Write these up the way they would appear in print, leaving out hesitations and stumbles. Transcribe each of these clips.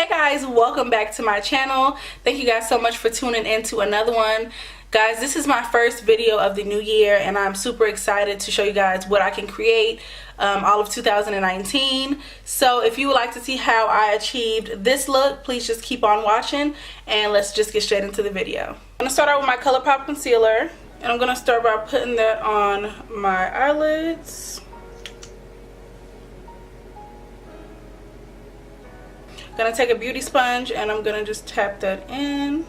Hey guys, welcome back to my channel. Thank you guys so much for tuning in to another one. Guys, this is my first video of the new year and I'm super excited to show you guys what I can create all of 2019. So if you would like to see how I achieved this look, please just keep on watching and let's just get straight into the video. I'm going to start out with my ColourPop concealer and I'm going to start by putting that on my eyelids. Gonna take a beauty sponge and I'm gonna just tap that in.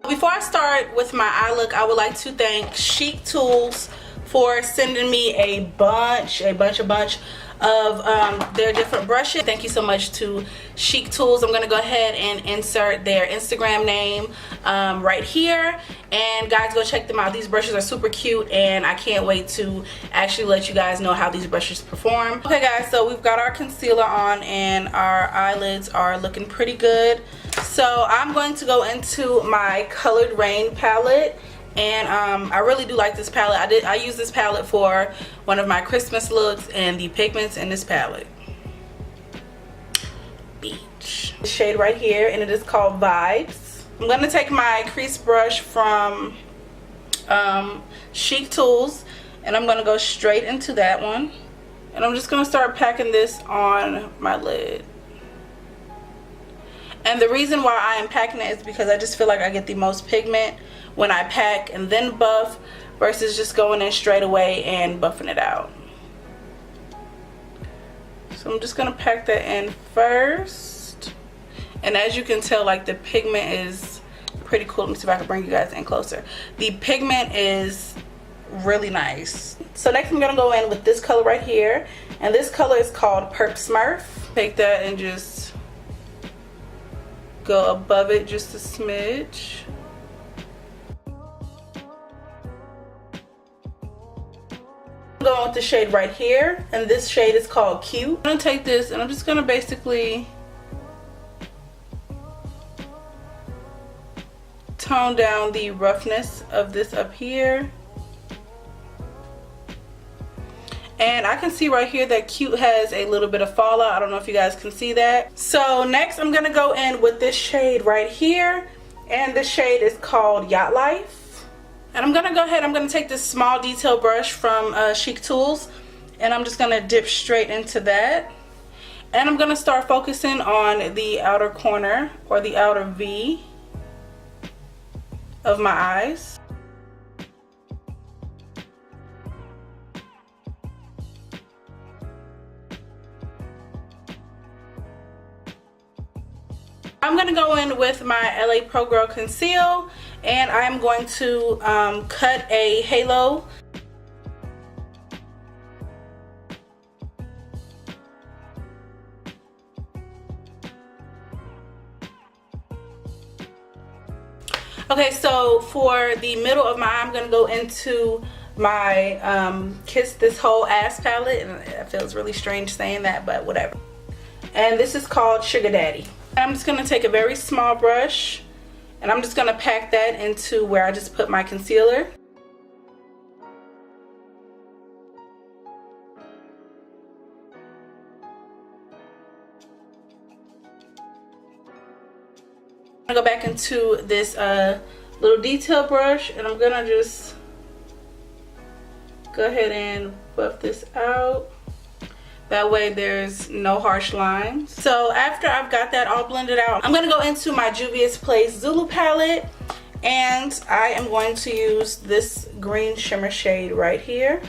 Before I start with my eye look, I would like to thank Chic Tools for sending me a bunch of their different brushes. Thank you so much to Chic Tools. I'm gonna go ahead and insert their Instagram name right here, and guys, go check them out. These brushes are super cute and I can't wait to actually let you guys know how these brushes perform. Okay guys, so we've got our concealer on and our eyelids are looking pretty good. So I'm going to go into my Colored Rain palette. And I really do like this palette. I use this palette for one of my Christmas looks, and the pigments in this palette, Beach. The shade right here, and it is called Vibes. I'm going to take my crease brush from Chic Tools and I'm going to go straight into that one. And I'm just going to start packing this on my lid. And the reason why I am packing it is because I just feel like I get the most pigment when I pack and then buff versus just going in straight away and buffing it out. So I'm just gonna pack that in first. And as you can tell, like, the pigment is pretty cool. Let me see if I can bring you guys in closer. The pigment is really nice. So next I'm gonna go in with this color right here, and this color is called Perp Smurf. Take that and just go above it just a smidge. I'm going with the shade right here, and this shade is called Cute. I'm gonna take this and I'm just gonna basically tone down the roughness of this up here. And I can see right here that Cute has a little bit of fallout. I don't know if you guys can see that. So next I'm gonna go in with this shade right here, and this shade is called Yacht Life. And I'm gonna go ahead, I'm gonna take this small detail brush from Chic Tools, and I'm just gonna dip straight into that. And I'm gonna start focusing on the outer corner, or the outer V of my eyes. I'm gonna go in with my LA Pro Girl Conceal, and I'm going to cut a halo. Okay, so for the middle of my eye, I'm gonna go into my Kiss This Whole Ass palette, and it feels really strange saying that, but whatever. And this is called Sugar Daddy. I'm just going to take a very small brush and I'm just going to pack that into where I just put my concealer. I'm going to go back into this little detail brush and I'm going to just go ahead and buff this out. That way there's no harsh lines. So after I've got that all blended out, I'm going to go into my Juvia's Place Zulu palette, and I am going to use this green shimmer shade right here.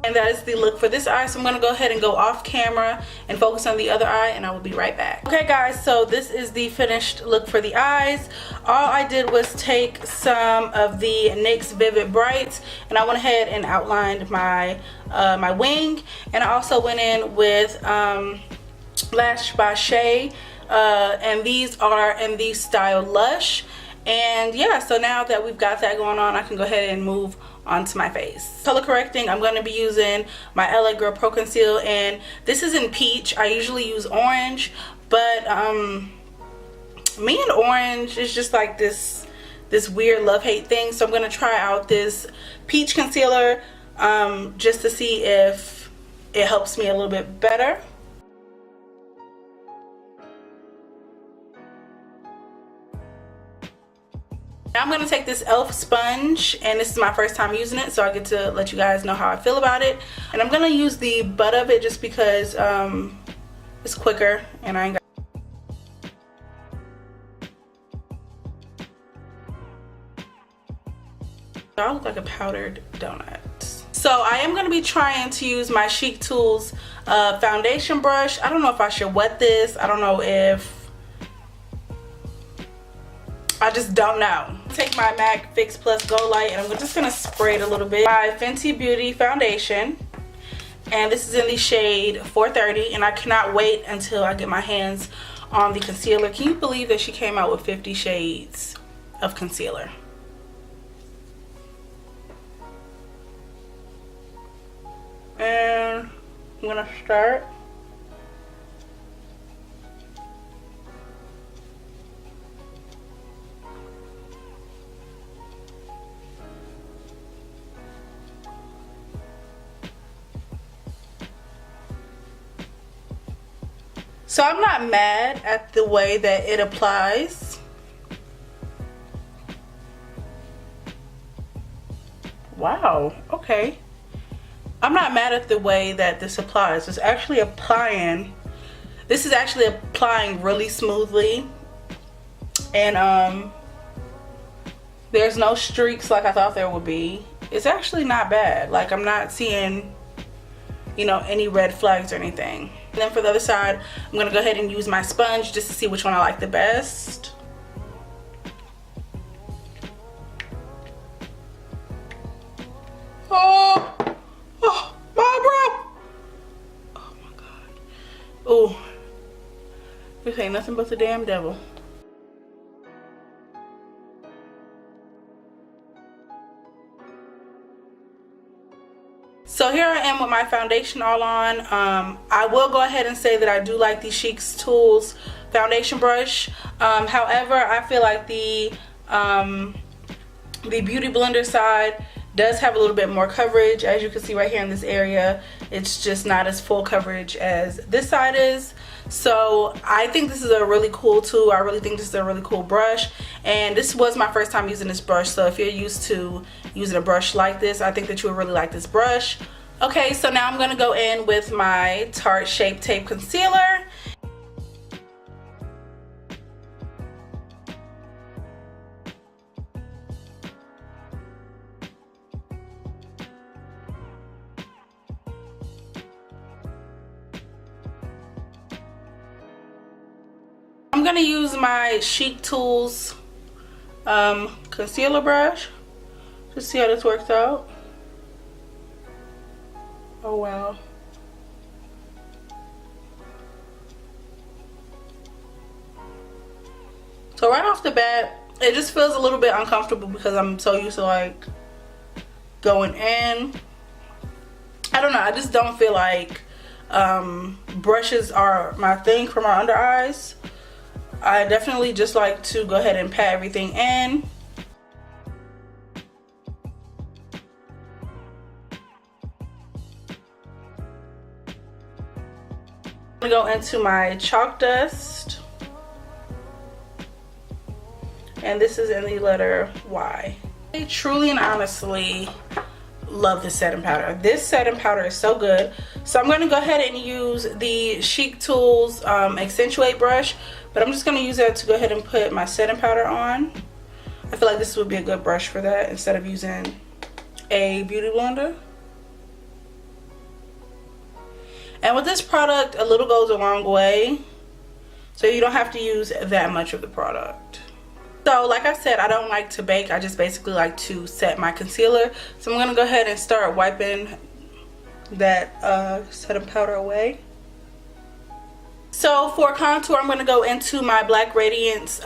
And that is the look for this eye. So I'm going to go ahead and go off camera and focus on the other eye, and I will be right back. Okay guys, so this is the finished look for the eyes. All I did was take some of the NYX Vivid Brights and I went ahead and outlined my my wing, and I also went in with Lash by Shay, and these are in the style Lush. And yeah, so now that we've got that going on, I can go ahead and move onto my face. Color correcting, I'm going to be using my LA Girl Pro Conceal, and this is in peach. I usually use orange, but me and orange is just like this weird love-hate thing. So I'm going to try out this peach concealer just to see if it helps me a little bit better. Now I'm going to take this e.l.f. sponge, and this is my first time using it, so I get to let you guys know how I feel about it. And I'm going to use the butt of it just because it's quicker and I ain't got. I look like a powdered donut. So I am going to be trying to use my Chic Tools foundation brush. I don't know if I should wet this. I don't know if, I just don't know. Take my MAC Fix Plus Go Light and I'm just going to spray it a little bit. My Fenty Beauty foundation, and this is in the shade 430, and I cannot wait until I get my hands on the concealer. Can you believe that she came out with 50 shades of concealer? And I'm gonna start. So I'm not mad at the way that it applies. Wow, okay. I'm not mad at the way that this applies. It's actually applying, this is actually applying really smoothly. And there's no streaks like I thought there would be. It's actually not bad. Like, I'm not seeing, you know, any red flags or anything. And then for the other side, I'm gonna go ahead and use my sponge just to see which one I like the best. Oh, Barbara! Oh my God. Oh, this ain't nothing but the damn devil. So here I am with my foundation all on. I will go ahead and say that I do like the Chic Tools foundation brush. However, I feel like the Beauty Blender side does have a little bit more coverage. As you can see right here in this area, it's just not as full coverage as this side is. So I think this is a really cool tool. I really think this is a really cool brush, and this was my first time using this brush. So if you're used to using a brush like this, I think that you would really like this brush. Okay, so now I'm going to go in with my Tarte Shape Tape Concealer. I'm going to use my Chic Tools concealer brush to see how this works out. Oh wow. So right off the bat, it just feels a little bit uncomfortable because I'm so used to like going in. I don't know, I just don't feel like brushes are my thing for my under eyes. I definitely just like to go ahead and pat everything in. I'm gonna go into my chalk dust, and this is in the letter Y. I truly and honestly love this setting powder. This setting powder is so good. So I'm going to go ahead and use the Chic Tools Accentuate brush, but I'm just going to use that to go ahead and put my setting powder on. I feel like this would be a good brush for that instead of using a beauty blender. And with this product, a little goes a long way, so you don't have to use that much of the product. So like I said, I don't like to bake. I just basically like to set my concealer. So I'm going to go ahead and start wiping that setting powder away. So for contour, I'm going to go into my Black Radiance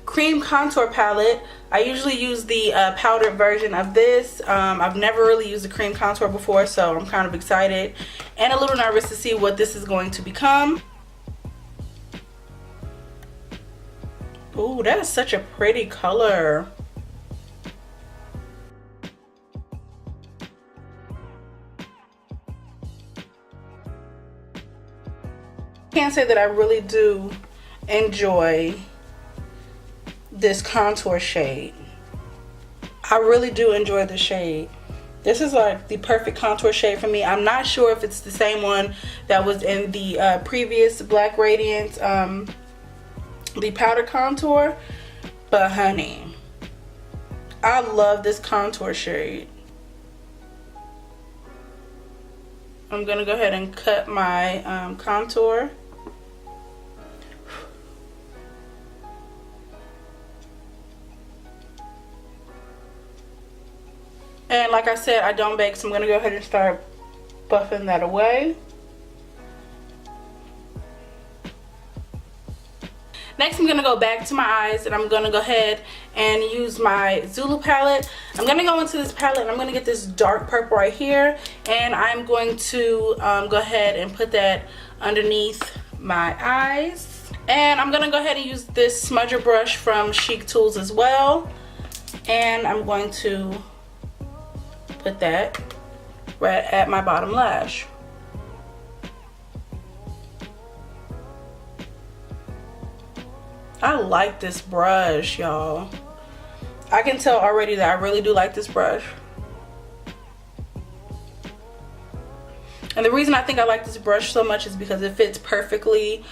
cream contour palette. I usually use the powdered version of this. I've never really used a cream contour before, so I'm kind of excited and a little nervous to see what this is going to become. Ooh, that is such a pretty color. Can't say that I really do enjoy this contour shade. I really do enjoy the shade. This is like the perfect contour shade for me. I'm not sure if it's the same one that was in the previous Black Radiance, the powder contour, but honey, I love this contour shade. I'm gonna go ahead and cut my contour. And like I said, I don't bake, so I'm going to go ahead and start buffing that away. Next, I'm going to go back to my eyes, and I'm going to go ahead and use my Zulu palette. I'm going to go into this palette, and I'm going to get this dark purple right here. And I'm going to go ahead and put that underneath my eyes. And I'm going to go ahead and use this smudger brush from Chic Tools as well. And I'm going to put that right at my bottom lash. I like this brush, y'all. I can tell already that I really do like this brush. And the reason I think I like this brush so much is because it fits perfectly.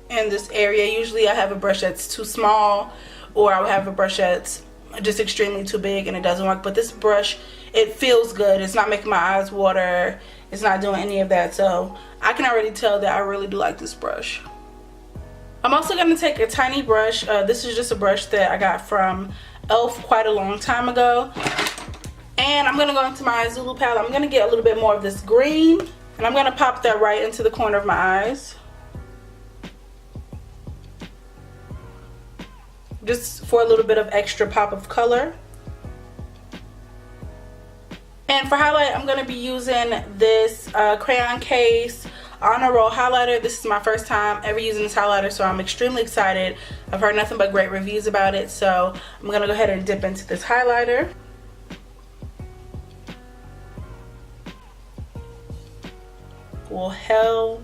In this area. Usually I have a brush that's too small, or I would have a brush that's just extremely too big and it doesn't work. But this brush, it feels good. It's not making my eyes water. It's not doing any of that. So I can already tell that I really do like this brush. I'm also going to take a tiny brush. This is just a brush that I got from e.l.f. quite a long time ago. And I'm going to go into my Zulu palette. I'm going to get a little bit more of this green. And I'm going to pop that right into the corner of my eyes. Just for a little bit of extra pop of color. And for highlight, I'm going to be using this Crayon Case Honor Roll highlighter. This is my first time ever using this highlighter, so I'm extremely excited. I've heard nothing but great reviews about it, so I'm going to go ahead and dip into this highlighter. Well, hello.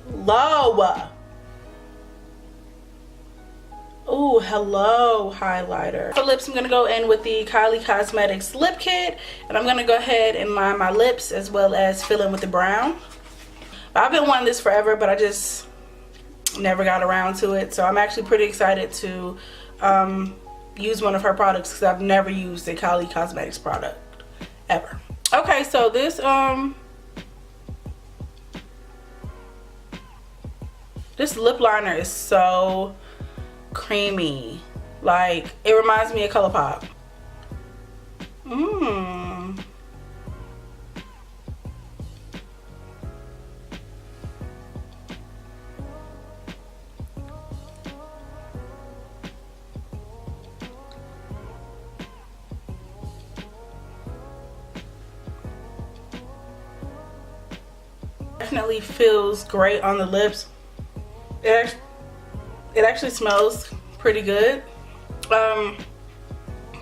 Ooh, hello, highlighter. For lips, I'm going to go in with the Kylie Cosmetics Lip Kit. And I'm going to go ahead and line my lips as well as fill in with the brown. I've been wanting this forever, but I just never got around to it. So I'm actually pretty excited to use one of her products because I've never used a Kylie Cosmetics product, ever. Okay, so this lip liner is so creamy. Like, it reminds me of ColourPop. Definitely feels great on the lips. It actually smells pretty good. I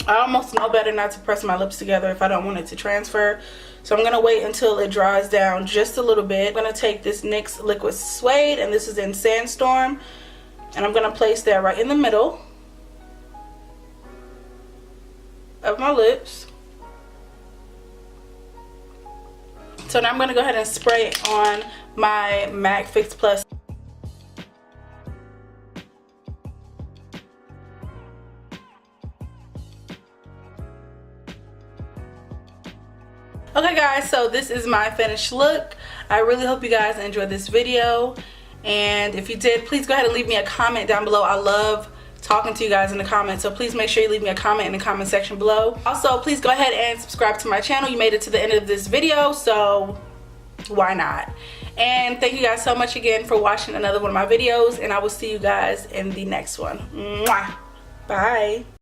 almost know better not to press my lips together if I don't want it to transfer. So I'm gonna wait until it dries down just a little bit. I'm gonna take this NYX Liquid Suede, and this is in Sandstorm, and I'm gonna place that right in the middle of my lips. So now I'm gonna go ahead and spray it on my MAC Fix Plus. Okay guys, so this is my finished look. I really hope you guys enjoyed this video, and if you did, please go ahead and leave me a comment down below. I love talking to you guys in the comments, so please make sure you leave me a comment in the comment section below. Also, please go ahead and subscribe to my channel. You made it to the end of this video, so why not? And thank you guys so much again for watching another one of my videos, and I will see you guys in the next one. Mwah! Bye.